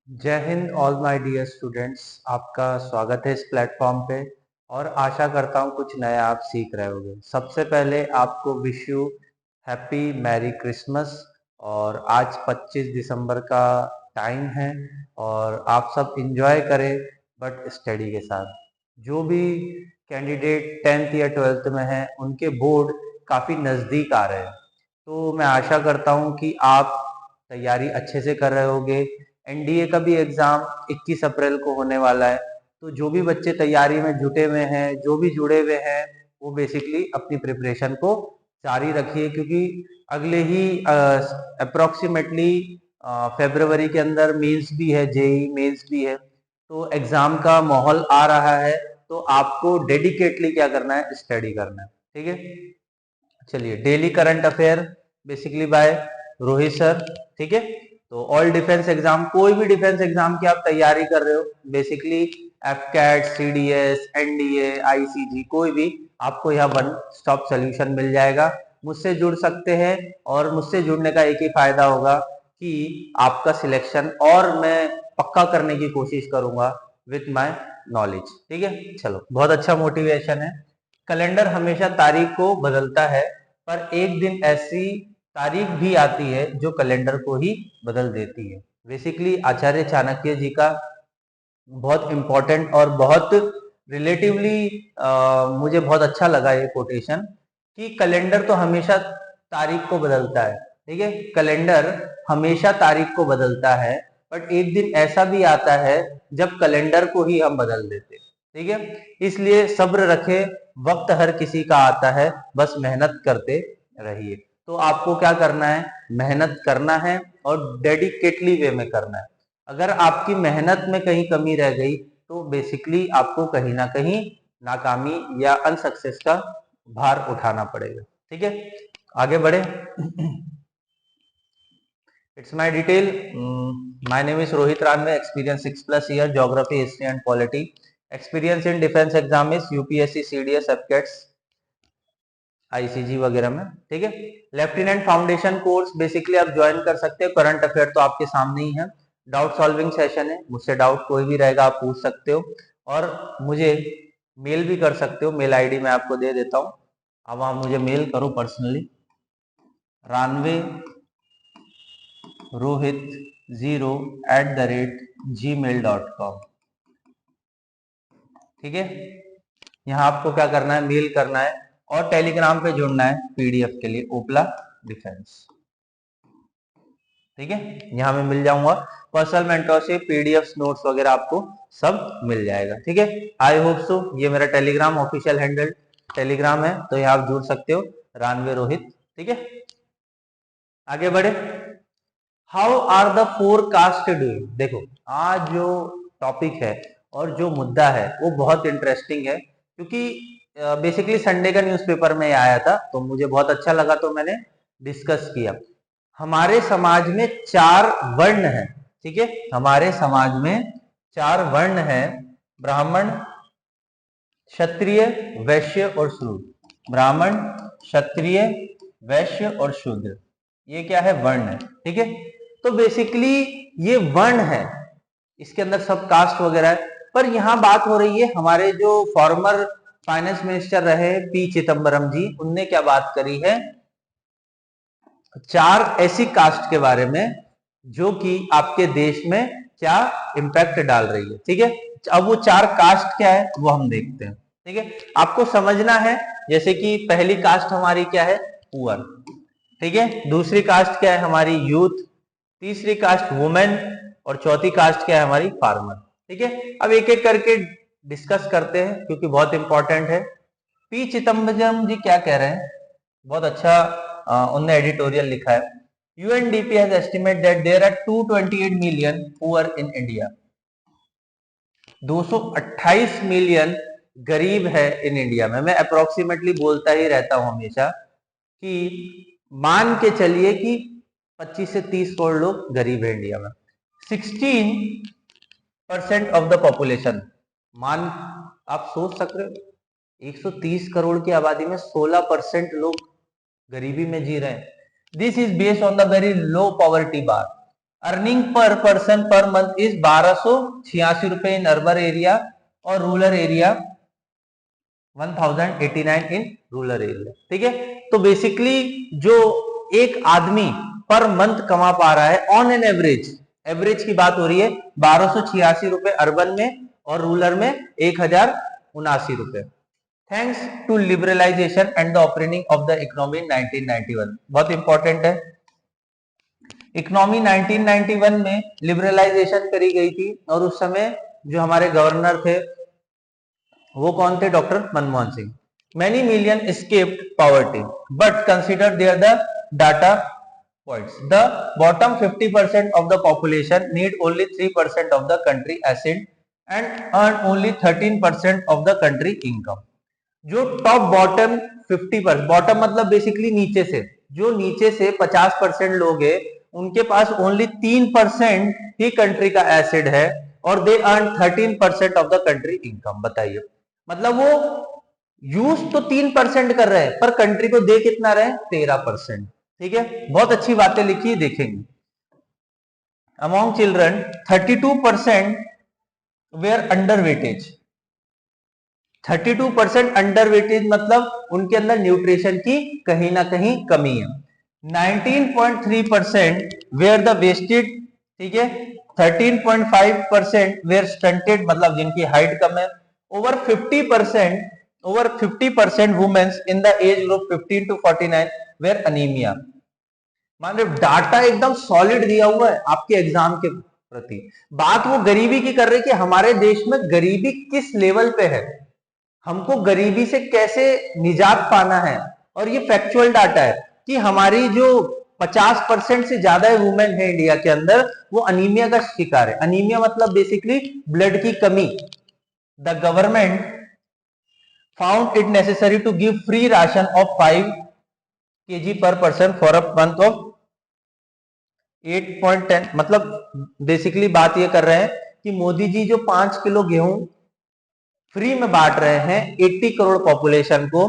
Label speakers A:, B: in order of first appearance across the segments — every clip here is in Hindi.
A: जय Hind all my dear students. आपका स्वागत है इस प्लेटफॉर्म पे और आशा करता हूँ कुछ नया आप सीख रहे होगे। सबसे पहले आपको wish you happy merry Christmas. और आज 25 दिसंबर का टाइम है और आप सब इंजॉय करें, बट स्टडी के साथ। जो भी कैंडिडेट 10th या 12th में हैं उनके बोर्ड काफ़ी नज़दीक आ रहे हैं, तो मैं आशा करता हूँ कि आप तैयारी अच्छे से कर रहे होगे। एनडीए का भी एग्जाम 21 अप्रैल को होने वाला है, तो जो भी बच्चे तैयारी में जुटे हुए हैं, जो भी जुड़े हुए हैं, वो बेसिकली अपनी प्रिपरेशन को जारी रखिए, क्योंकि अगले ही अप्रोक्सीमेटली फरवरी के अंदर मेंस भी है, जेई मेंस भी है, तो एग्जाम का माहौल आ रहा है। तो आपको डेडिकेटली क्या करना है, स्टडी करना है। ठीक है, चलिए daily current affair basically bye Rohit sir. ठीक है, तो ऑल डिफेंस एग्जाम, कोई भी डिफेंस एग्जाम की आप तैयारी कर रहे हो, basically AFCAT, C D S, NDA, ICG, कोई भी, आपको यहाँ वन स्टॉप सोल्यूशन मिल जाएगा। मुझसे जुड़ सकते हैं और मुझसे जुड़ने का एक ही फायदा होगा कि आपका सिलेक्शन और मैं पक्का करने की कोशिश करूंगा विथ माय नॉलेज। ठीक है, चलो बहुत अच्छा मोटिवेशन है। कैलेंडर हमेशा तारीख को बदलता है, पर एक दिन ऐसी तारीख भी आती है जो कैलेंडर को ही बदल देती है। बेसिकली आचार्य चाणक्य जी का बहुत इंपॉर्टेंट और बहुत रिलेटिवली मुझे बहुत अच्छा लगा ये कोटेशन, कि कैलेंडर तो हमेशा तारीख को बदलता है। ठीक है, कैलेंडर हमेशा तारीख को बदलता है, बट एक दिन ऐसा भी आता है जब कैलेंडर को ही हम बदल देते हैं। ठीक है, इसलिए सब्र रखे, वक्त हर किसी का आता है, बस मेहनत करते रहिए। तो आपको क्या करना है, मेहनत करना है और डेडिकेटली वे में करना है। अगर आपकी मेहनत में कहीं कमी रह गई तो बेसिकली आपको कहीं ना कहीं नाकामी या अनसक्सेस का भार उठाना पड़ेगा। ठीक है, आगे बढ़े। It's my detail. My name is Rohit Ranve, experience 6+ year, geography, history and polity. Experience in defence exam is UPSC, CDS, AFCATs, ICG वगैरह में। ठीक है, लेफ्टिनेंट फाउंडेशन कोर्स बेसिकली आप ज्वाइन कर सकते हैं। करंट अफेयर तो आपके सामने ही है। डाउट सॉल्विंग सेशन है, मुझसे डाउट कोई भी रहेगा आप पूछ सकते हो, और मुझे मेल भी कर सकते हो। मेल आईडी मैं आपको दे देता हूँ, अब आप मुझे मेल करो पर्सनली, रानवे रोहित 0@gmail.com। ठीक है, यहाँ आपको क्या करना है, मेल करना है और टेलीग्राम पे जुड़ना है पीडीएफ के लिए, ओपला डिफेंस। ठीक है, यहाँ मैं मिल जाऊंगा, पर्सनल मेंटरशिप, पीडीएफ, नोट्स वगैरह आपको सब मिल जाएगा। ठीक है, आई होप सो। ये मेरा टेलीग्राम ऑफिशियल हैंडल टेलीग्राम है, तो यहाँ आप जुड़ सकते हो, रानवे रोहित। ठीक है, आगे बढ़े। How are the forecast doing. देखो, आज जो टॉपिक है और जो मुद्दा है वो बहुत इंटरेस्टिंग है, क्योंकि बेसिकली संडे का न्यूज़पेपर में आया था, तो मुझे बहुत अच्छा लगा, तो मैंने डिस्कस किया। हमारे समाज में 4 वर्ण हैं। ठीक है, हमारे समाज में 4 वर्ण हैं, ब्राह्मण, क्षत्रिय, वैश्य और शूद्र। ब्राह्मण, क्षत्रिय, वैश्य और शूद्र, ये क्या है, वर्ण है। ठीक है, तो बेसिकली ये वर्ण है, इसके अंदर सब कास्ट वगैरह है। पर यहाँ बात हो रही है, हमारे जो फॉर्मर फाइनेंस मिनिस्टर रहे पी चिदम्बरम जी, उनने क्या बात करी है, 4 ऐसी कास्ट के बारे में जो कि आपके देश में क्या इंपैक्ट डाल रही है। ठीक है, अब वो 4 कास्ट क्या है वो हम देखते हैं। ठीक है, आपको समझना है, जैसे कि पहली कास्ट हमारी क्या है, पुअर। ठीक है, दूसरी कास्ट क्या है हमारी, यूथ। तीसरी कास्ट वुमेन, और चौथी कास्ट क्या है हमारी, फार्मर। ठीक है, अब एक एक करके डिस्कस करते हैं, क्योंकि बहुत इंपॉर्टेंट है। पी चिदम्बरम जी क्या कह रहे हैं, बहुत अच्छा उनने एडिटोरियल लिखा है। UNDP has estimate that there are 228 million poor in India. 228 million गरीब है इन इंडिया में। मैं अप्रोक्सीमेटली बोलता ही रहता हूं हमेशा कि मान के चलिए कि 25 से 30 करोड़ लोग गरीब है इंडिया में। 16% ऑफ द पॉपुलेशन, मान आप सोच सकते हो, 130 करोड़ की आबादी में 16% लोग गरीबी में जी रहे हैं। This is based on the very low poverty bar. Earning per person per month is 1286 रुपए इन अर्बन एरिया और rural area 1089 in rural area. ठीक है, तो बेसिकली जो एक आदमी पर मंथ कमा पा रहा है ऑन एन एवरेज, एवरेज की बात हो रही है, 1286 रुपए अर्बन में और रूरल में 1079 रुपए, thanks to liberalisation and the opening of the economy in 1991। बहुत इंपॉर्टेंट है, इकोनॉमी 1991 में लिबरलाइजेशन करी गई थी और उस समय जो हमारे गवर्नर थे वो कौन थे? Doctor Manmohan Singh. Many million escaped poverty but consider there the data points. The bottom 50% of the population need only 3% of the country acid and earn only 13% of the country income. जो टॉप बॉटम 50%, बॉटम मतलब बेसिकली नीचे से, जो नीचे से 50% लोग हैं उनके पास ओनली 3% ही कंट्री का एसिड है और they earn 13% of the country income. बताइए, मतलब वो यूज तो 3% कर रहे हैं पर कंट्री को दे कितना रहे? 13%। ठीक है, बहुत अच्छी बातें लिखी, देखेंगे। Among children 32% were under weightage, 32% under weightage मतलब उनके अंदर न्यूट्रिशन की कहीं ना कहीं कमी है। 19.3% वेयर द वेस्टेड, ठीक है, 13.5% वेयर स्टंटेड मतलब जिनकी हाइट कम है। Over 50% womens in the age group 15 to 49 were anaemia. मान लो डाटा एकदम सॉलिड दिया हुआ है आपके एग्जाम के प्रति, बात वो गरीबी की कर रही है कि हमारे देश में गरीबी किस लेवल पे है, हमको गरीबी से कैसे निजात पाना है। और ये फैक्चुअल डाटा है कि हमारी जो 50% से ज्यादा वुमेन है इंडिया के अंदर वो अनीमिया का शिकार है। अनीमिया मतलब बेसिकली ब्लड की कमी। The government found it necessary to give free ration of 5 kg per person for a month of 8.10। मतलब बेसिकली बात ये कर रहे हैं कि मोदी जी जो 5 किलो गेहूं फ्री में बांट रहे हैं 80 करोड़ पॉपुलेशन को,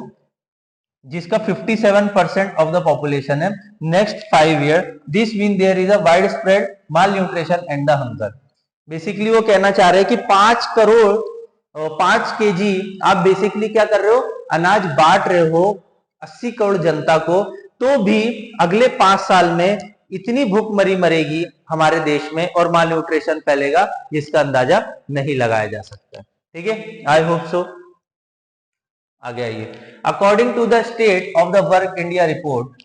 A: जिसका 57% ऑफ द पॉपुलेशन है, next 5 year this mean there is a wide spread malnutrition and the hunger. Basically वो कहना चाह रहे हैं कि 5 करोड़ 5 केजी आप बेसिकली क्या कर रहे हो? अनाज बांट रहे हो 80 करोड़ जनता को, तो भी अगले 5 साल में इतनी भूखमरी मरेगी हमारे देश में और माल न्यूट्रिशन फैलेगा जिसका अंदाजा नहीं लगाया जा सकता। ठीक है, आई होप सो। आगे आइए। According to the state of the work India report,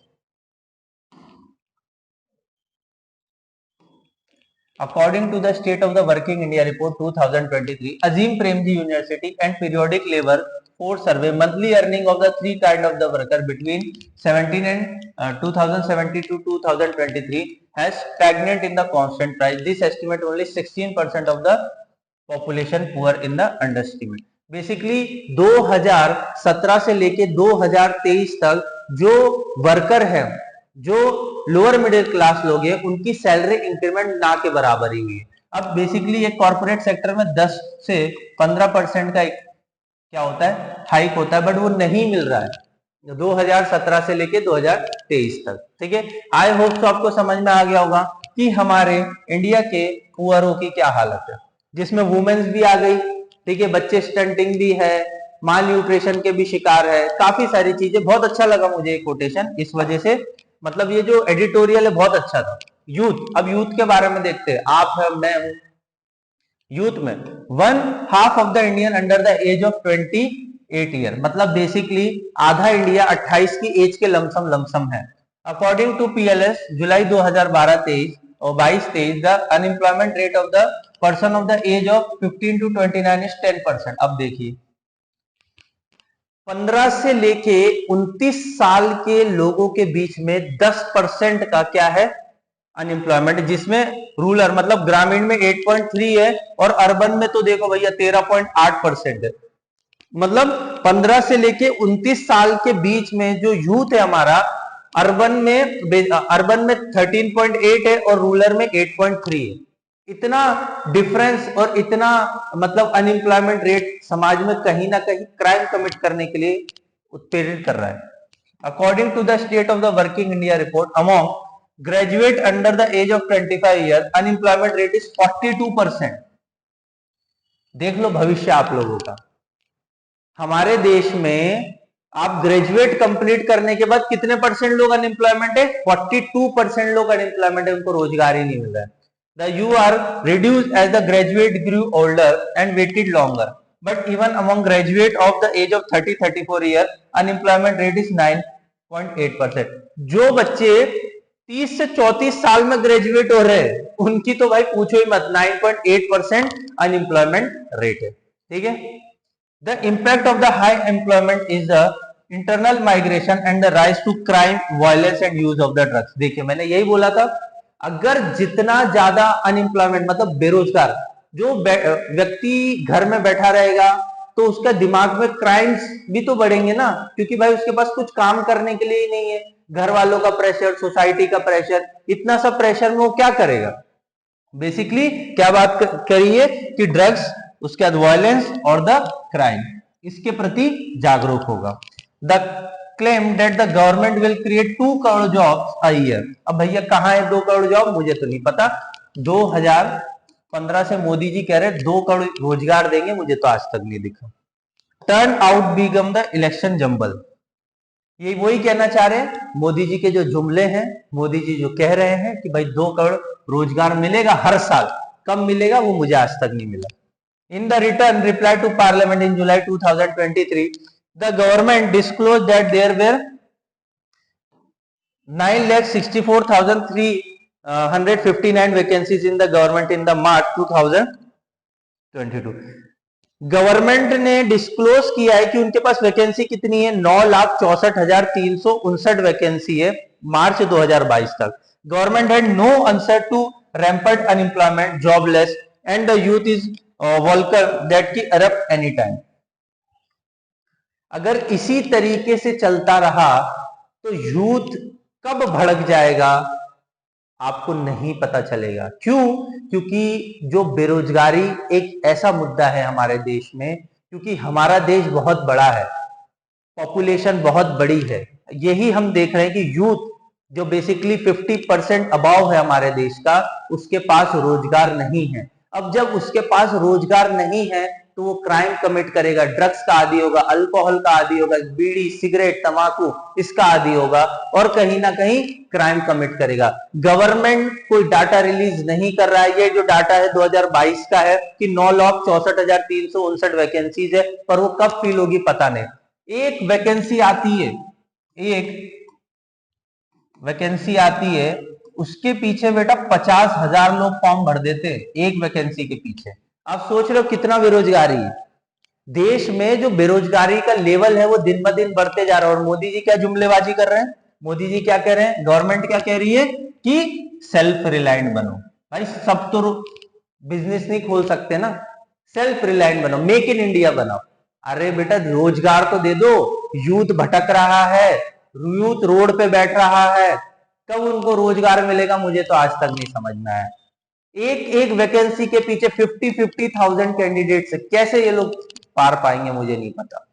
A: according to the state of the working India report 2023, Azim Premji University and periodic labor force survey monthly earning of the three kind of the worker between 17 and 2017 to 2023 has stagnant in the constant price. This estimate only 16% of the population poor in the underestimate. Basically 2017 से लेके 2023 तक जो वर्कर है, जो लोअर मिडिल क्लास लोग हैं, उनकी सैलरी इंक्रीमेंट ना के बराबर ही हुई है। अब बेसिकली एक कॉर्पोरेट सेक्टर में 10 से 15% का क्या होता है? हाइक होता है, बट वो नहीं मिल रहा है 2017 से लेके 2023 तक। ठीक है, आई होप तो आपको समझ में आ गया होगा कि हमारे इंडिया के पुअरों की क्या हालत है, जिसमें वुमेन्स भी आ गई। ठीक है, बच्चे स्टंटिंग भी है, माल न्यूट्रिशन के भी शिकार है, काफी सारी चीजें। बहुत अच्छा लगा मुझे ये कोटेशन, इस वजह से मतलब ये जो एडिटोरियल है बहुत अच्छा था। यूथ, अब यूथ के बारे में देखते हैं। आप है, मैं हूं। यूथ में 1/2 of the Indian under the age of 28 year, मतलब बेसिकली आधा इंडिया 28 की एज के लमसम है। अकॉर्डिंग टू पीएलएस जुलाई 2012-23 और 22-23 the unemployment rate of the person of the age of 15 to 29 is 10%। अब देखिए 15 से लेके 29 साल के लोगों के बीच में 10% का क्या है? अनएम्प्लॉयमेंट, जिसमें रूरल मतलब ग्रामीण में 8.3 है और अर्बन में तो देखो भैया 13.8% है। मतलब 15 से लेके 29 साल के बीच में जो यूथ है हमारा, अर्बन में 13.8 है और रूरल में 8.3 है। इतना डिफरेंस और इतना मतलब अनएम्प्लॉयमेंट रेट समाज में कहीं ना कहीं क्राइम कमिट करने के लिए उत्प्रेरित कर रहा है। According to the state of the working India report, among graduate under the age of 25 year, unemployment rate is 42%। देख लो भविष्य आप लोगों का। हमारे देश में आप ग्रेजुएट कंप्लीट करने के बाद कितने परसेंट लोग अनएम्प्लॉयमेंट है? 42% लोग अनएम्प्लॉयमेंट है, उनको रोजगार ही नहीं मिल रहा है। The you are reduced as the graduate grew older and waited longer, but even among graduate of the age of 30-34 year, unemployment rate is 9.8%। जो बच्चे 30 से 34 साल में ग्रेजुएट हो रहे हैं, उनकी तो भाई पूछो ही मत, 9.8% अनएम्प्लॉयमेंट रेट है। ठीक है। The impact of the high employment is the internal migration and the rise to crime, violence and use of the drugs। देखिए मैंने यही बोला था, अगर जितना ज्यादा अनएम्प्लॉयमेंट मतलब बेरोजगार जो व्यक्ति घर में बैठा रहेगा तो उसका दिमाग में क्राइम्स भी तो बढ़ेंगे ना, क्योंकि भाई उसके पास कुछ काम करने के लिए ही नहीं है, घर वालों का प्रेशर, सोसाइटी का प्रेशर, इतना सब प्रेशर में वो क्या करेगा? बेसिकली क्या बात करिए कि ड्रग्स, उसके बाद वायलेंस और द क्राइम, इसके प्रति जागरूक होगा। The claim that the government will create 2 crore jobs a year. अब भैया कहां है 2 करोड़ जॉब? मुझे तो नहीं पता। 2015 से मोदी जी कह रहे 2 करोड़ रोजगार देंगे, मुझे तो आज तक नहीं दिखा। Turn out become the election jumble. ये वही कहना चाह रहे हैं, मोदी जी के जो जुमले हैं, मोदी जी जो कह रहे हैं कि भाई 2 करोड़ रोजगार मिलेगा हर साल, कब मिलेगा वो मुझे आज तक नहीं मिला। In the written reply to Parliament in July 2023, the government disclosed that there were 9,64,359 vacancies in the government in the March 2022। Government ने डिस्क्लोज किया है कि उनके पास वैकेंसी कितनी है? 9,64,359 वैकेंसी है मार्च 2022 तक। Government had no answer to rampant unemployment, jobless and the youth is walker that की अरप्ट एनी टाइम। अगर इसी तरीके से चलता रहा तो यूथ कब भड़क जाएगा आपको नहीं पता चलेगा। क्यों? क्योंकि जो बेरोजगारी एक ऐसा मुद्दा है हमारे देश में, क्योंकि हमारा देश बहुत बड़ा है, पॉपुलेशन बहुत बड़ी है, यही हम देख रहे हैं कि यूथ जो बेसिकली 50% अबाव है हमारे देश का, उसके पास रोजगार नहीं है। अब जब उसके पास रोजगार नहीं है तो वो क्राइम कमिट करेगा, ड्रग्स का आदी होगा, अल्कोहल का आदी होगा, बीड़ी, सिगरेट, तंबाकू इसका आदी होगा और कहीं ना कहीं क्राइम कमिट करेगा। गवर्नमेंट कोई डाटा रिलीज नहीं कर रहा है। ये जो डाटा है 2022 का है कि 9,64,359 वैकेंसीज है, पर वो कब फिल होगी पता नहीं। एक वैकेंसी आती है, एक वैकेंसी आती है, उसके पीछे बेटा 50,000 लोग फॉर्म भर देते हैं एक वैकेंसी के पीछे। आप सोच रहे हो कितना बेरोजगारी है देश में। जो बेरोजगारी का लेवल है वो दिन ब दिन बढ़ते जा रहा है। और मोदी जी क्या जुमलेबाजी कर रहे हैं? मोदी जी क्या कह रहे हैं? गवर्नमेंट क्या कह रही है कि सेल्फ रिलायंट बनो। भाई सब तो बिजनेस नहीं खोल सकते ना, सेल्फ रिलायंट बनो, मेक इन इंडिया बनाओ। अरे बेटा रोजगार तो दे दो। यूथ भटक रहा है, यूथ रोड पे बैठ रहा है, कब उनको रोजगार मिलेगा मुझे तो आज तक नहीं समझ में आया। एक एक वैकेंसी के पीछे 50,000 कैंडिडेट्स है, कैसे ये लोग पार पाएंगे मुझे नहीं पता।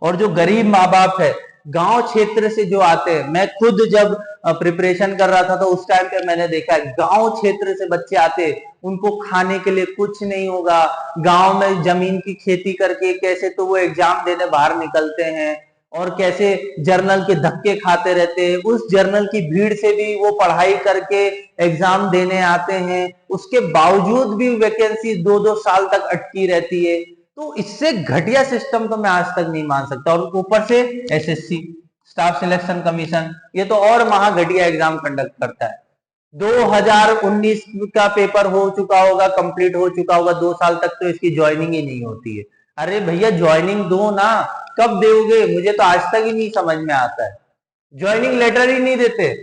A: और जो गरीब माँ बाप है, गांव क्षेत्र से जो आते हैं, मैं खुद जब प्रिपरेशन कर रहा था तो उस टाइम पे मैंने देखा है गांव क्षेत्र से बच्चे आते, उनको खाने के लिए कुछ नहीं होगा, गांव में जमीन की खेती करके कैसे तो वो एग्जाम देने बाहर निकलते हैं और कैसे जर्नल के धक्के खाते रहते हैं। उस जर्नल की भीड़ से भी वो पढ़ाई करके एग्जाम देने आते हैं, उसके बावजूद भी वैकेंसी 2-2 साल तक अटकी रहती है। तो इससे घटिया सिस्टम तो मैं आज तक नहीं मान सकता। और ऊपर से एसएससी, स्टाफ सिलेक्शन कमीशन, ये तो और महा घटिया एग्जाम कंडक्ट करता है। 2019 का पेपर हो चुका होगा, कंप्लीट हो चुका होगा, 2 साल तक तो इसकी ज्वाइनिंग ही नहीं होती है। अरे भैया ज्वाइनिंग दो ना, कब दोगे मुझे तो आज तक ही नहीं समझ में आता है। ज्वाइनिंग लेटर ही नहीं देते,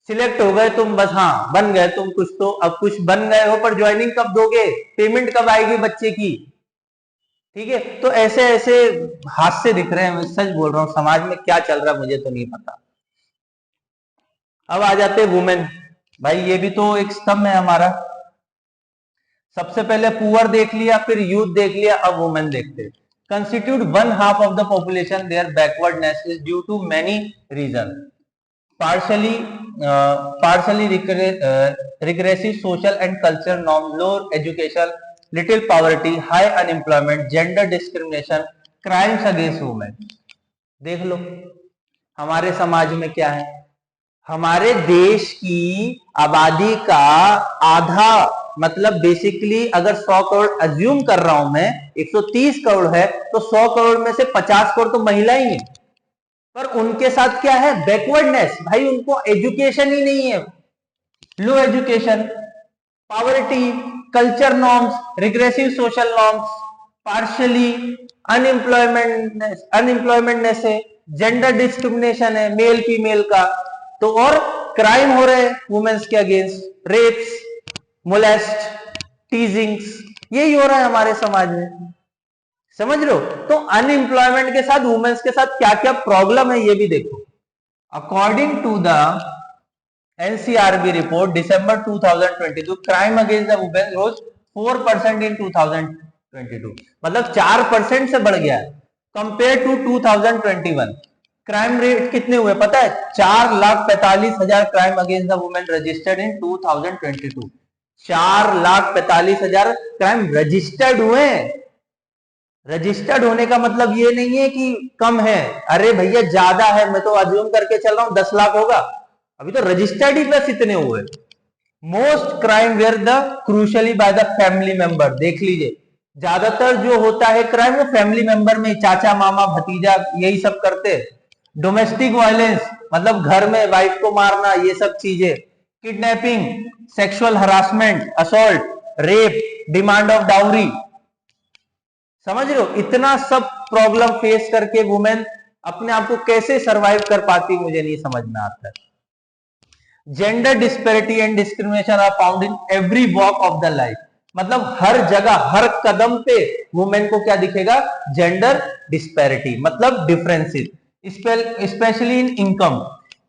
A: सिलेक्ट हो गए तुम, बस हाँ बन गए तुम, कुछ तो अब कुछ बन गए हो, पर ज्वाइनिंग कब दोगे, पेमेंट कब आएगी बच्चे की। ठीक है, तो ऐसे ऐसे हादसे दिख रहे हैं। मैं सच बोल रहा हूं, समाज में क्या चल रहा है मुझे तो नहीं पता। अब आ जाते वुमेन। भाई ये भी तो एक स्तंभ है हमारा। सबसे पहले पुअर देख लिया, फिर यूथ देख लिया, अब वुमेन देखते हैं। Constitute 1/2 of the population, there backwardness is due to many reason. partially partially regressive social and cultural norms, low education, little poverty, high unemployment, gender discrimination, crimes against women. देख लो हमारे समाज में क्या है। हमारे देश की आबादी का आधा, मतलब बेसिकली अगर 100 करोड़ अज्यूम कर रहा हूं मैं, 130 करोड़ है तो 100 करोड़ में से 50 करोड़ तो महिला ही है। पर उनके साथ क्या है, बैकवर्डनेस, भाई उनको एजुकेशन ही नहीं है, low education, poverty, culture norms, regressive social norms, partially unemploymentness है, जेंडर डिस्क्रिमिनेशन है मेल फीमेल का, तो और क्राइम हो रहे हैं वुमेन्स के अगेंस्ट, रेप्स, मोलेस्ट, टीजिंग्स, यही हो रहा है हमारे समाज में। समझ रहे हो? तो अनएम्प्लॉयमेंट के साथ वुमेन्स के साथ क्या क्या प्रॉब्लम है ये भी देखो। According to the NCRB report December 2022, crime against the women rose 4% in 2022, मतलब 4% से बढ़ गया है कंपेयर टू 2021। क्राइम रेट कितने हुए पता है? 4,45,000 crime against the women registered in 2022। 4,45,000 crime registered हुए। रजिस्टर्ड होने का मतलब ये नहीं है कि कम है, अरे भैया ज्यादा है, मैं तो अज्यूम करके चल रहा हूं 10 लाख होगा, अभी तो रजिस्टर्ड ही बस इतने हुए। Most crime where the crucially by the family member, देख लीजिए ज्यादातर जो होता है क्राइम वो फैमिली मेंबर में, चाचा मामा भतीजा यही सब करते। डोमेस्टिक वायलेंस मतलब घर में वाइफ को मारना, ये सब चीजें, kidnapping, sexual harassment, assault, rape, demand of dowry. समझ रहे हो? इतना सब प्रॉब्लम फेस करके वुमेन अपने आप को कैसे सरवाइव कर पाती, मुझे नहीं समझ में आता है। Gender disparity and discrimination are found in every walk of the life, मतलब हर जगह हर कदम पे वुमेन को क्या दिखेगा? जेंडर डिस्पैरिटी, मतलब differences, specially in income.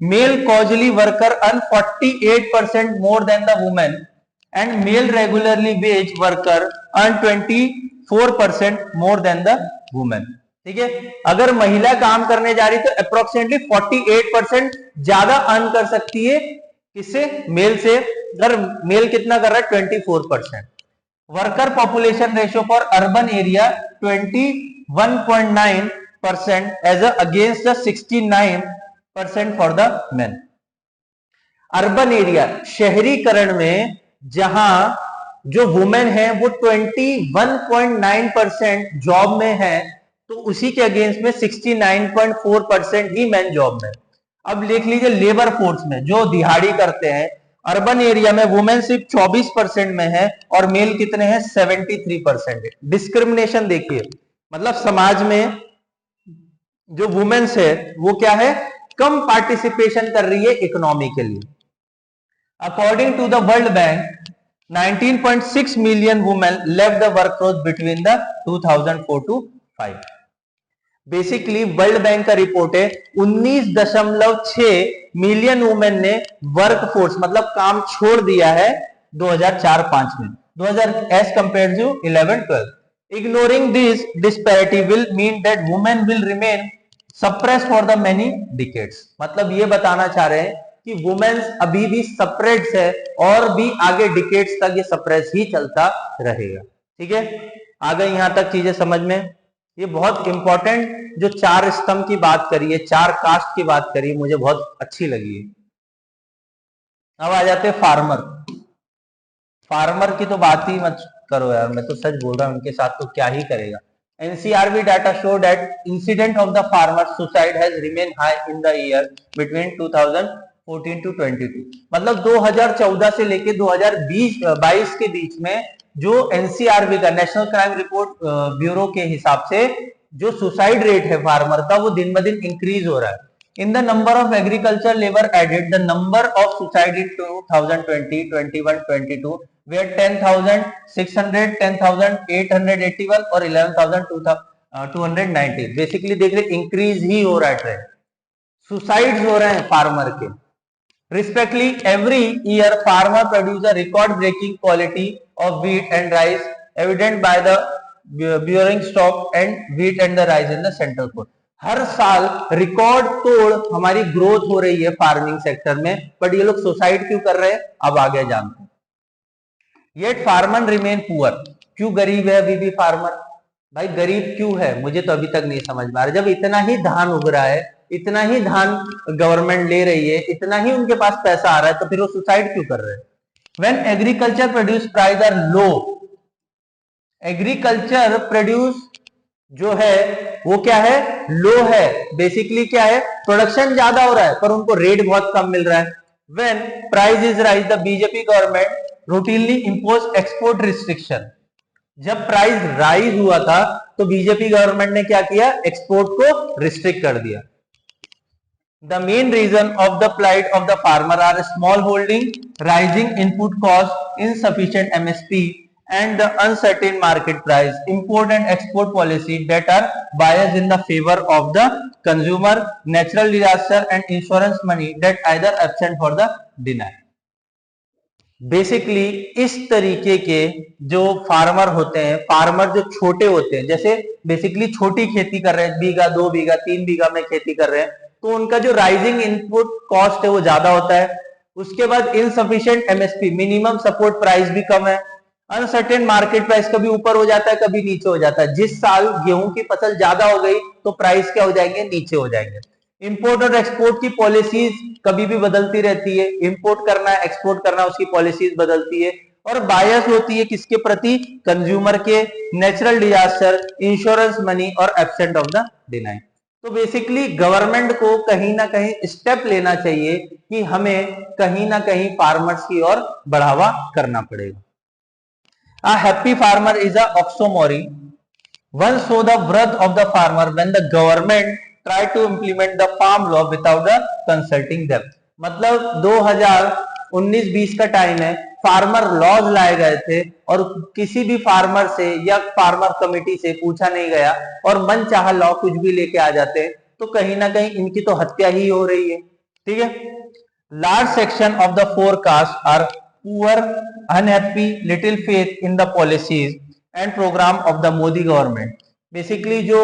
A: Male casually worker earn 48% more than the women and male regularly wage worker earn 24% more than the women. ठीक है, अगर महिला काम करने जा रही तो अप्रोक्सीमेटली 48% ज्यादा अर्न कर सकती है किससे? मेल से। अगर मेल कितना कर रहा है? 24%। Worker population ratio for urban area 21.9% as against the 69% for the men. Urban area, शहरीकरण में जहां जो वुमेन है वो 21.9% जॉब में है, तो उसी के अगेंस्ट में 69.4% ही मैन जॉब में। अब लिख लीजिए लेबर फोर्स में जो दिहाड़ी करते हैं, अर्बन एरिया में वुमेन सिर्फ 24% में है और मेल कितने हैं? 73% है। डिस्क्रिमिनेशन देखिए, मतलब समाज में जो वुमेन्स है वो क्या है? कम पार्टिसिपेशन कर रही है इकोनॉमी के लिए। According to the world bank 19.6 million women left the workforce between the 2004 to 5। Basically world bank का रिपोर्ट है 19.6 मिलियन वुमेन ने वर्कफोर्स मतलब काम छोड़ दिया है 2004-5 में, 2000 as compare to 11-12। Ignoring this disparity will mean that women will remain suppressed for the many decades, मतलब ये बताना चाह रहे हैं कि वुमेन्स अभी भी सप्रेस्ड है और भी आगे डिकेड्स तक ये सप्रेस ही चलता रहेगा। ठीक है, आ गई यहां तक चीजें समझ में? ये बहुत इंपॉर्टेंट जो 4 स्तंभ की बात करी है, 4 कास्ट की बात करी, मुझे बहुत अच्छी लगी है। अब आ जाते हैं फार्मर। फार्मर की तो बात ही मत करो यार, मैं तो सच बोल रहा हूं, उनके साथ तो क्या ही करेगा। NCRB data show that incident of the farmer suicide has remained high in the year between 2014 to 22, मतलब 2014 से लेके 2022 के बीच में जो NCRB का नेशनल क्राइम रिपोर्ट ब्यूरो के हिसाब से जो सुसाइड रेट है फार्मर का वो दिन ब दिन इंक्रीज हो रहा है। In the number of agriculture labour added, the number of suicide in 2020, 21, 22 where 10,600, 10,881 और 11,290 बेसिकली देख रहे इंक्रीज ही हो रहा है ट्रेंड, सुसाइड्स हो रहे हैं फार्मर के। Respectively, every year farmer produce a record-breaking quality of wheat and rice, evident by the burying stock and wheat and the rice in the central core। हर साल रिकॉर्ड तोड़ हमारी ग्रोथ हो रही है फार्मिंग सेक्टर में, बट ये लोग सुसाइड क्यों कर रहे हैं अब आगे जानते हैं। येट फार्मर रिमेन पुअर, क्यों गरीब है अभी भी फार्मर? भाई गरीब क्यों है मुझे तो अभी तक नहीं समझ में आ रहा। जब इतना ही धान उग रहा है, इतना ही धान गवर्नमेंट ले रही है, इतना ही उनके पास पैसा आ रहा है, तो फिर वो सुसाइड क्यों कर रहे हैं? When agriculture produce price are low, agriculture produce जो है वो क्या है, लो है। बेसिकली क्या है, प्रोडक्शन ज्यादा हो रहा है पर उनको रेट बहुत कम मिल रहा है। When price is rise, the BJP government routinely impose export restriction. जब प्राइस राइज हुआ था तो बीजेपी गवर्नमेंट ने क्या किया, एक्सपोर्ट को रिस्ट्रिक्ट कर दिया। The main reason of the plight of the farmer are small holding, rising input cost, insufficient MSP, and the uncertain market price. Import and export policy that are biased in the favor of the consumer, natural disaster, and insurance money that either absent for the deny. Basically इस तरीके के जो फार्मर होते हैं, फार्मर जो छोटे होते हैं, जैसे बेसिकली छोटी खेती कर रहे हैं, बीघा 2 बीघा 3 बीघा में खेती कर रहे हैं, तो उनका जो राइजिंग इनपुट कॉस्ट है वो ज्यादा होता है। उसके बाद insufficient MSP, minimum support price भी कम है। अनसर्टेन मार्केट प्राइस, कभी ऊपर हो जाता है कभी नीचे हो जाता है। जिस साल गेहूं की फसल ज्यादा हो गई तो प्राइस क्या हो जाएंगे, नीचे हो जाएंगे। इंपोर्ट और एक्सपोर्ट की पॉलिसीज कभी भी बदलती रहती है, इंपोर्ट करना है एक्सपोर्ट करना, उसकी पॉलिसीज बदलती है। और बायस होती है किसके प्रति, कंज्यूमर के, नेचुरल डिजास्टर, इंश्योरेंस मनी और एब्सेंट ऑफ द डिनाई। तो बेसिकली गवर्नमेंट को कहीं ना कहीं स्टेप लेना चाहिए कि हमें कहीं ना कहीं फार्मर्स की ओर बढ़ावा करना पड़ेगा। A happy farmer is a oxymoron. One saw the wrath of the farmer when the government tried to implement the farm law without the consulting them. मतलब 2019-20 का टाइम है, फार्मर लॉज लाए गए थे और किसी भी फार्मर से या फार्मर कमेटी से पूछा नहीं गया और मन चाहा लॉ कुछ भी लेके आ जाते हैं, तो कहीं ना कहीं इनकी तो हत्या ही हो रही है। ठीक है। Large section of the forecast are poor, unhappy, little faith in the policies and program of the Modi government. Basically जो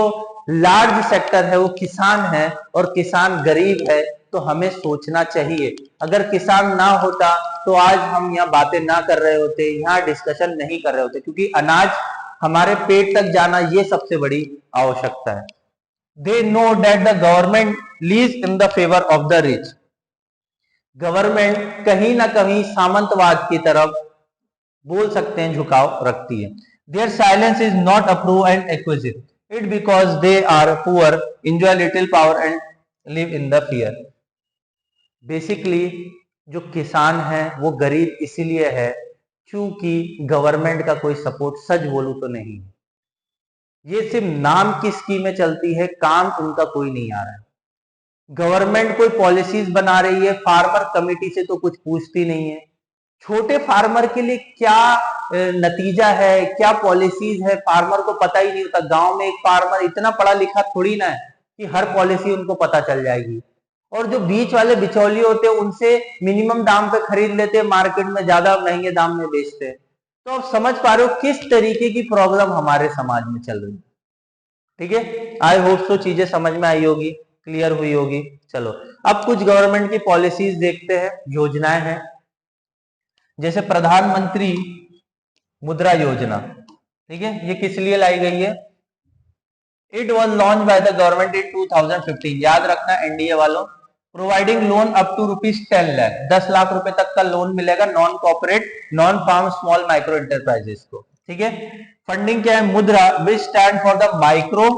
A: लार्ज सेक्टर है वो किसान है और किसान गरीब है, तो हमें सोचना चाहिए। अगर किसान ना होता तो आज हम यहाँ बातें ना कर रहे होते, यहाँ डिस्कशन नहीं कर रहे होते, क्योंकि अनाज हमारे पेट तक जाना ये सबसे बड़ी आवश्यकता है। They know that the government lease in the favour of the rich. Government कहीं ना कहीं सामंतवाद की तरफ बोल सकते हैं झुकाव रखती है। There silence is not approve and acquiesce it because they are poor, enjoy little power and live in the fear. Basically जो किसान है वो गरीब इसीलिए है क्योंकि गवर्नमेंट का कोई सपोर्ट, सच बोलूं तो नहीं है। ये सिर्फ नाम की स्कीमें चलती है, काम उनका कोई नहीं आ रहा है। गवर्नमेंट कोई पॉलिसीज बना रही है, फार्मर कमेटी से तो कुछ पूछती नहीं है। छोटे फार्मर के लिए क्या नतीजा है, क्या पॉलिसीज है, फार्मर को पता ही नहीं होता। गांव में एक फार्मर इतना पढ़ा लिखा थोड़ी ना है कि हर पॉलिसी उनको पता चल जाएगी। और जो बीच वाले बिचौलिए होते हैं उनसे मिनिमम दाम पे खरीद लेते हैं, मार्केट में ज्यादा महंगे दाम में बेचते हैं। तो आप समझ पा रहे हो किस तरीके की प्रॉब्लम हमारे समाज में चल रही है। ठीक है, आई होप सो चीजें समझ में आई होगी, क्लियर हुई होगी। चलो अब कुछ गवर्नमेंट की पॉलिसीज देखते हैं, योजनाएं हैं। जैसे प्रधानमंत्री मुद्रा योजना, ठीक है, ये किस लिए लाई गई है? It was launch by the government in 2015। याद रखना एनडीए वालों, providing loan up to ₹10 lakh, 10 lakh रुपए तक का लोन मिलेगा non corporate, non farm, small micro enterprises को। ठीक है। फंडिंग क्या है? Mudra which stand for the micro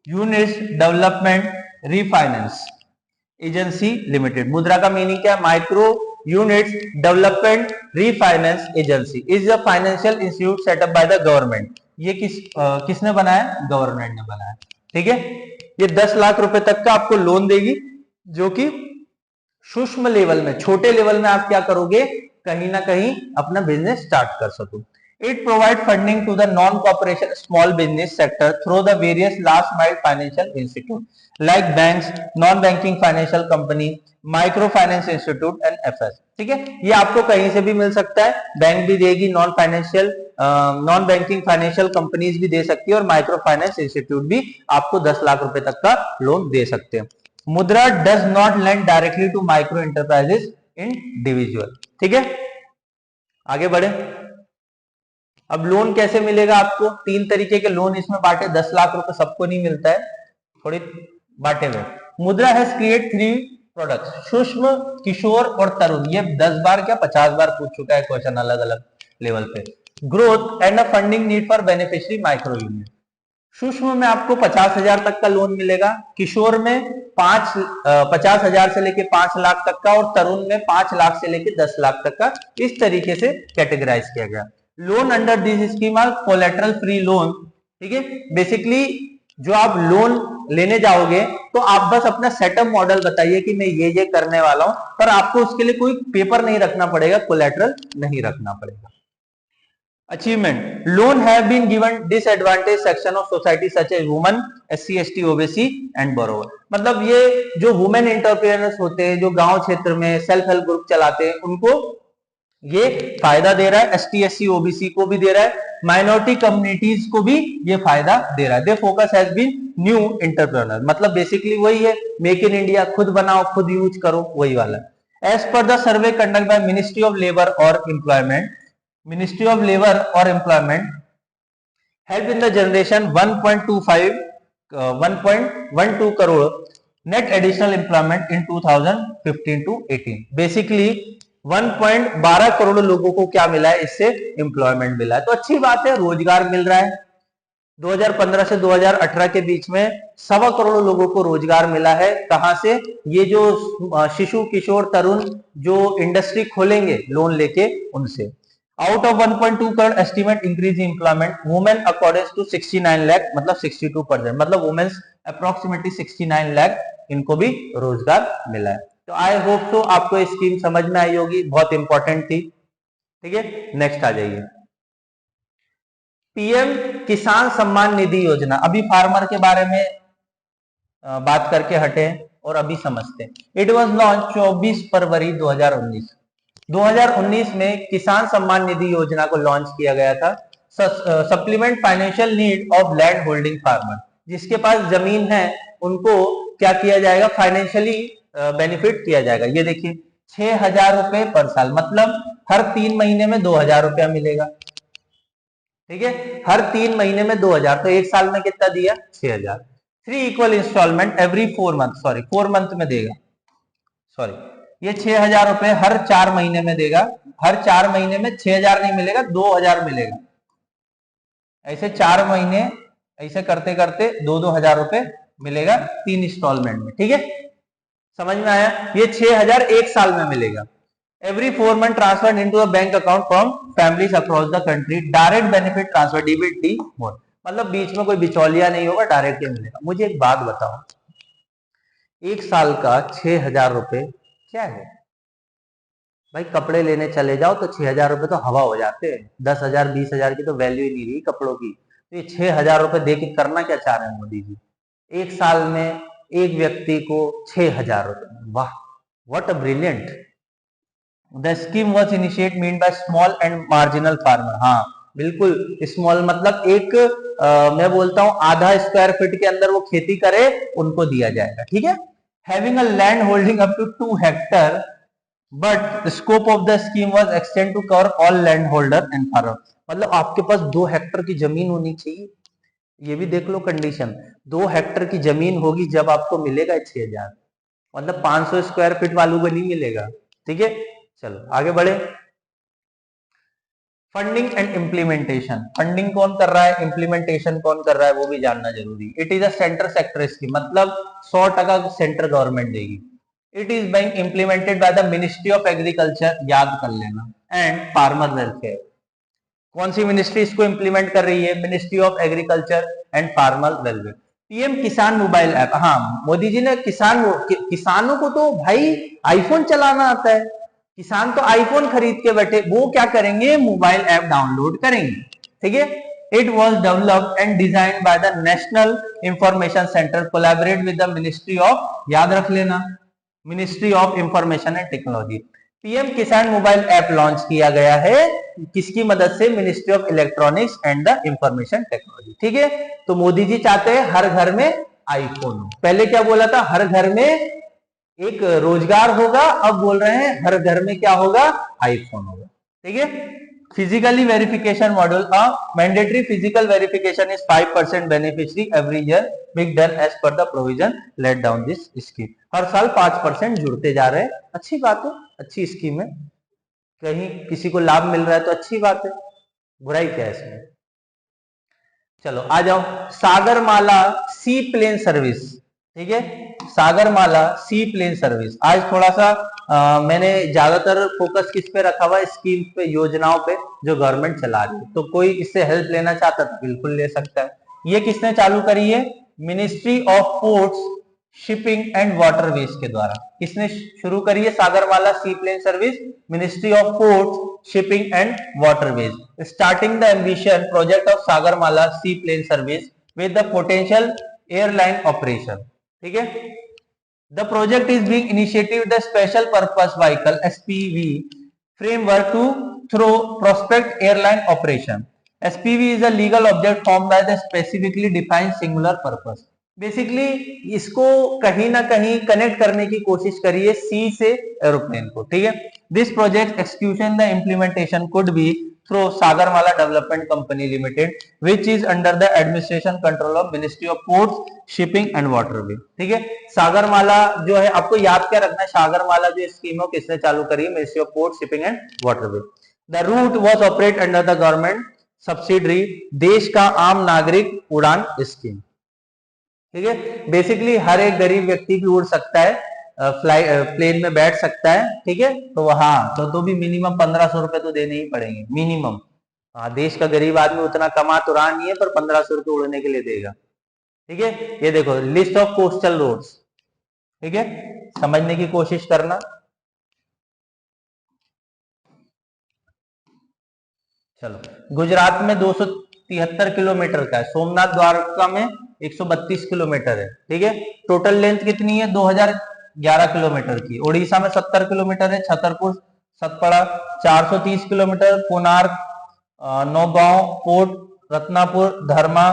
A: units development refinance agency limited. Mudra का मीनिंग क्या है? Micro units development refinance agency is a financial institute set up by the government. ये किसने बनाया? गवर्नमेंट ने बनाया। ठीक है। ये 10 लाख रुपए तक का आपको लोन देगी, जो कि सूक्ष्म लेवल में, छोटे लेवल में आप क्या करोगे, कहीं ना कहीं अपना बिजनेस स्टार्ट कर सको। It provides funding to the non-corporation small business sector through the various last mile financial institute like banks, non-banking financial company, microfinance institute and FS. ठीक है, ये आपको कहीं से भी मिल सकता है, बैंक भी देगी, नॉन बैंकिंग फाइनेंशियल कंपनीज भी दे सकती है और माइक्रो फाइनेंस इंस्टीट्यूट भी आपको 10 लाख रुपए तक का लोन दे सकते हैं। Mudra does not lend directly to micro enterprises individual. ठीक है, आगे बढ़े। अब लोन कैसे मिलेगा आपको? 3 तरीके के लोन इसमें बांटे, 10 लाख रुपए सबको नहीं मिलता है, थोड़ी बांटे हुए। मुद्रा हैज क्रिएट 3 प्रोडक्ट्स, सूक्ष्म, किशोर और तरुण। ये 10 बार क्या 50 बार पूछ चुका है क्वेश्चन अलग अलग लेवल पे। Growth and a funding need for beneficiary micro unit. सूक्ष्म में आपको 50,000 तक का लोन मिलेगा, किशोर में 50,000 से लेके 5 लाख तक का और तरुण में 5 लाख से लेके 10 लाख तक का। इस तरीके से कैटेगराइज किया गया। Loan under this scheme are collateral free loan. ठीक है, बेसिकली जो आप लोन लेने जाओगे तो आप बस अपना सेटअप मॉडल बताइए कि मैं ये करने वाला हूं, पर आपको उसके लिए कोई पेपर नहीं रखना पड़ेगा, कोलेटरल नहीं रखना पड़ेगा। Achievement, loan have been given disadvantage section of society such as women, SC ST OBC and borrower. मतलब ये जो वुमेन एंटरप्रेन्योर्स होते हैं, जो गांव क्षेत्र में सेल्फ हेल्प ग्रुप चलाते हैं, उनको ये फायदा दे रहा है, ST SC OBC को भी दे रहा है, माइनॉरिटी कम्युनिटीज को भी ये फायदा दे रहा है। The focus has been new entrepreneur, मतलब बेसिकली वही है, मेक इन इंडिया, खुद बनाओ खुद यूज करो, वही वाला। As per the survey conduct by ministry of labour और एम्प्लॉयमेंट, मिनिस्ट्री ऑफ लेबर और employment help in the generation 1.12 crore net additional employment in 2015 to 18। Basically 1.12 crore लोगों को क्या मिला है, इससे एम्प्लॉयमेंट मिला है, तो अच्छी बात है, रोजगार मिल रहा है। 2015 से 2018 के बीच में 1.25 करोड़ लोगों को रोजगार मिला है। कहां से? ये जो शिशु किशोर तरुण जो इंडस्ट्री खोलेंगे लोन लेके, उनसे। Out of 1.2 crore estimate increase employment women according to 69 lakh, मतलब 62%, मतलब वुमेन्स अप्रोक्सीमेटली 69 लाख, इनको भी रोजगार मिला है। तो आई होप सो आपको स्कीम समझ में आई होगी, बहुत इंपॉर्टेंट थी। ठीक है, नेक्स्ट आ जाइए। PM किसान सम्मान निधि योजना, अभी फार्मर के बारे में बात करके हटे और अभी समझते हैं। इट वॉज लॉन्च 24 फरवरी 2019। 2019 में किसान सम्मान निधि योजना को लॉन्च किया गया था। Supplement financial need of land holding farmer, जिसके पास जमीन है उनको क्या किया जाएगा, फाइनेंशियली बेनिफिट किया जाएगा। ये देखिए 6,000 रुपए पर साल, मतलब हर 3 महीने में 2,000 रुपया मिलेगा। ठीक है, हर 3 महीने में 2,000, तो एक साल में कितना दिया, 6,000। 3 equal instalment every 4 month, sorry 4 month में देगा, सॉरी ये 6,000 रुपए हर 4 महीने में देगा। हर 4 महीने में 6,000 नहीं मिलेगा, 2,000 मिलेगा। ऐसे 4 महीने ऐसे करते करते 2,000 रुपए मिलेगा 3 इंस्टॉलमेंट में। ठीक है, समझ में आया? ये 6,000 एक साल में मिलेगा। Every 4 month transfer into a bank account from families across the country, direct benefit transfer, DBT mode, मतलब बीच में कोई बिचौलिया नहीं होगा, डायरेक्ट ही मिलेगा। मुझे एक बात बताओ, एक साल का 6,000 रुपए क्या है भाई? कपड़े लेने चले जाओ तो 6,000 रुपए तो हवा हो जाते हैं, 10,000 20,000 की तो वैल्यू ही नहीं रही कपड़ों की। तो ये 6,000 रुपए दे के करना क्या चाह रहे हैं मोदी जी? एक साल में एक व्यक्ति को 6,000 रुपए, वाह, what a brilliant. The scheme was initiate mean by small and marginal farmer. हाँ बिल्कुल, स्मॉल मतलब एक मैं बोलता हूं आधा स्क्वायर फीट के अंदर वो खेती करे, उनको दिया जाएगा। ठीक है, having a land holding up to 2 hectare, but scope of the scheme was extend to cover all land holder and farmer. मतलब आपके पास 2 हेक्टर की जमीन होनी चाहिए, ये भी देख लो कंडीशन। 2 हेक्टर की जमीन होगी जब आपको मिलेगा 6,000, मतलब 500 स्क्वायर फीट वालों को नहीं मिलेगा। ठीक है, चलो आगे बढ़े। फंडिंग एंड इम्प्लीमेंटेशन, फंडिंग कौन कर रहा है, इम्प्लीमेंटेशन कौन कर रहा है, वो भी जानना जरूरी। It is a centre sector scheme, मतलब 100% सेंट्रल गवर्नमेंट देगी। It is being implemented by the ministry of agriculture, याद कर लेना, एंड फार्मर वेलफेयर। कौन सी मिनिस्ट्री इसको इंप्लीमेंट कर रही है? Ministry of agriculture and farmer welfare. PM किसान मोबाइल ऐप, हाँ मोदी जी ने किसानों को तो भाई आईफोन चलाना आता है, किसान तो आईफोन खरीद के बैठे, वो क्या करेंगे, मोबाइल ऐप डाउनलोड करेंगे, ठीक है। It was developed and design by the national information centre collaborate with the ministry of, याद रख लेना, ministry of information and technology. PM किसान मोबाइल ऐप लॉन्च किया गया है किसकी मदद से, ministry of electronics and the information technology, ठीक है। तो मोदी जी चाहते हैं हर घर में आईफोन हो। पहले क्या बोला था, हर घर में एक रोजगार होगा, अब बोल रहे हैं हर घर में क्या होगा, आईफोन होगा, ठीक है। Physically verification module, mandatory physical verification is 5% beneficiary every year be done as per the provision laid down this scheme. हर साल 5% जुड़ते जा रहे हैं, अच्छी बात है, अच्छी स्कीम है, कहीं किसी को लाभ मिल रहा है तो अच्छी बात है, बुराई क्या है इसमें। चलो आ जाओ, सागरमाला सी प्लेन सर्विस, ठीक है, सागरमाला सी प्लेन सर्विस। आज थोड़ा सा मैंने ज्यादातर फोकस किस पे रखा हुआ है, स्कीम पे, योजनाओं पे जो गवर्नमेंट चला रही है। तो कोई इससे हेल्प लेना चाहता तो बिल्कुल ले सकता है। ये किसने चालू करी है, ministry of ports shipping and waterways के द्वारा। किसने शुरू करी है Sagarmala sea plane service, ministry of ports shipping and waterways. Starting the ambition project of Sagarmala sea plane service with the potential airline operation, ठीक है। The project is being initiated the special purpose vehicle SPV framework to through prospect airline operation. SPV is a legal object formed by the specifically defined singular purpose. Basically इसको कहीं ना कहीं कनेक्ट करने की कोशिश करिए सी से एरोप्लेन को, ठीक है। This project execution the implementation could be through Sagarmala development company limited which is under the administration control of ministry of ports shipping and waterway, ठीक है। सागरमाला जो है, आपको याद क्या रखना है, सागरमाला जो स्कीम है किसने चालू करी है, ministry of port shipping and waterway. The route was operate under the government subsidiary देश का आम नागरिक उड़ान स्कीम, ठीक है। बेसिकली हर एक गरीब व्यक्ति भी उड़ सकता है, प्लेन में बैठ सकता है, ठीक है। तो हाँ, तो भी मिनिमम 1500 रुपए तो देने ही पड़ेंगे मिनिमम। हाँ, देश का गरीब आदमी उतना कमा तो रहा नहीं है, पर 1500 रुपए उड़ने के लिए देगा, ठीक है। ये देखो लिस्ट ऑफ कोस्टल रोड्स, ठीक है, समझने की कोशिश करना। चलो, गुजरात में 273 किलोमीटर का है, सोमनाथ द्वारका में 132 किलोमीटर है, ठीक है। टोटल लेंथ कितनी है, 2011 किलोमीटर की। उड़ीसा में 70 किलोमीटर है, छतरपुर सतपड़ा 430 किलोमीटर, कोणार्क, नौगांव पोर्ट, रत्नापुर, धर्मा,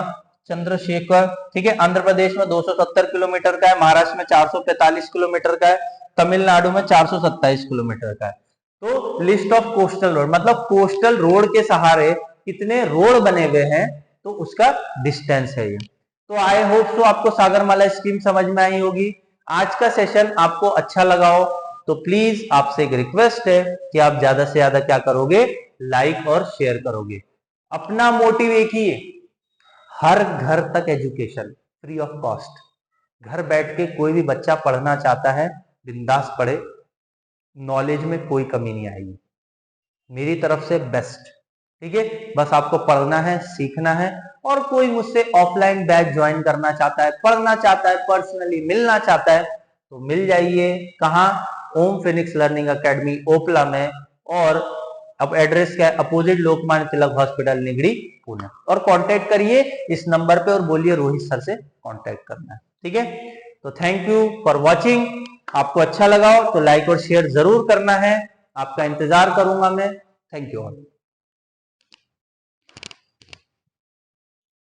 A: चंद्रशेखर, ठीक है। आंध्र प्रदेश में 270 किलोमीटर का है, महाराष्ट्र में 445 किलोमीटर का है, तमिलनाडु में 427 किलोमीटर का है। तो लिस्ट ऑफ कोस्टल रोड मतलब कोस्टल रोड के सहारे कितने रोड बने हुए हैं, तो उसका डिस्टेंस है ये। तो आई होप सो आपको सागरमाला स्कीम समझ में आई होगी। आज का सेशन आपको अच्छा लगा हो तो प्लीज आपसे एक रिक्वेस्ट है कि आप ज्यादा से ज्यादा क्या करोगे, लाइक और शेयर करोगे। अपना मोटिव एक ही है, हर घर तक एजुकेशन फ्री ऑफ कॉस्ट। घर बैठ के कोई भी बच्चा पढ़ना चाहता है, बिंदास पढ़े, नॉलेज में कोई कमी नहीं आएगी, मेरी तरफ से बेस्ट, ठीक है। बस आपको पढ़ना है, सीखना है। और कोई मुझसे ऑफलाइन बैच ज्वाइन करना चाहता है, पढ़ना चाहता है, पर्सनली मिलना चाहता है, तो मिल जाइए। कहाँ, ओम फिनिक्स लर्निंग एकेडमी ओपला में, और अब एड्रेस क्या है, अपोजिट लोकमान्य तिलक हॉस्पिटल निगड़ी पुणे। और कांटेक्ट करिए इस नंबर पे और बोलिए रोहित सर से कांटेक्ट करना है, ठीक है। तो थैंक यू फॉर वॉचिंग। आपको अच्छा लगा हो तो लाइक और शेयर जरूर करना है, आपका इंतजार करूंगा मैं। Thank you all.